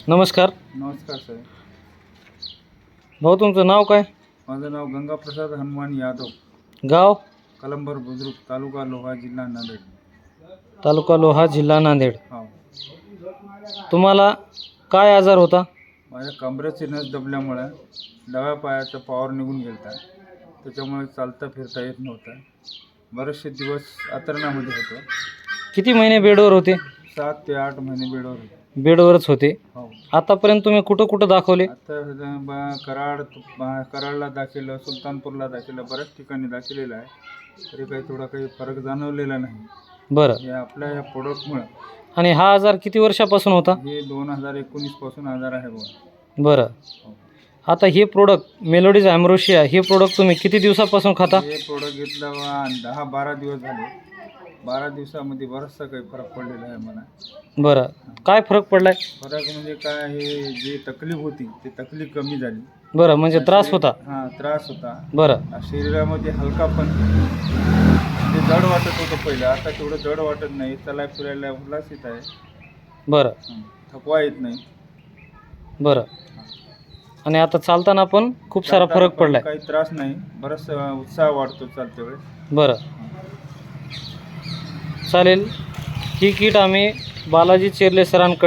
नमस्कार नमस्कार साहेब. भाऊ, तुमचं नाव काय? माझं नाव गंगाप्रसाद हनुमान यादव, गाव? कलंबर बुद्रुक, तालुका लोहा, जिल्हा नांदेड. तालुका लोहा, जिल्हा नांदेड. हो. तुम्हाला काय आजार होता? माझ्या कमरेची नस दबल्यामुळे डाव्या पायाचा पॉवर निघून गेला, त्याच्यामुळे चालता फिरता येत नव्हतं. बरेचसे दिवस आतरणामध्ये होतो. किती महिने बेडवर होते? 7 ते 8 महिने बेडवर होतो. बेडवरच होते. हो. आतापर्यंत तुम्ही कुठं कुठं दाखवले? आता कराडला दाखवलं, सुलतानपूरला दाखवलं, बऱ्याच ठिकाणी दाखवलेलं आहे, तरी काही फरक जाणवलेला नाही. बरं. हे आपल्या या प्रोडक्टमुळे. आणि हा आजार किती वर्षापासून होता? हे 2019 पासून आजार आहे बघा. बरं. आता हे प्रोडक्ट मेलोडीज ॲम्ब्रोशिया हे प्रोडक्ट तुम्ही किती दिवसापासून खाता? हे प्रोडक्ट घेतलं 10-12 दिवस झाले. 12 दिवसामध्ये बराचसा काही फरक पडलेला आहे मला. बरं. काय फरक पडलाय? फरक म्हणजे काय, हे जे तकलीफ होती ते तकलीफ कमी झाली. बरं, म्हणजे त्रास होता? हां, त्रास होता. बरं. शरीरामध्ये हलका पण, ते जड वाटत होतं पहिलं, आता तेवढं जड वाटत नाही. चला फिरायला उल्हासित आहे. बरं. थकवा येत नाही. बरं. आणि आता चालताना पण खूप सारा फरक पडलाय? काही त्रास नाही, बराच उत्साह वाटतो चालते वेळेस. बरं, चालेल. ही किट आम्ही बालाजी चेरले सरांकडे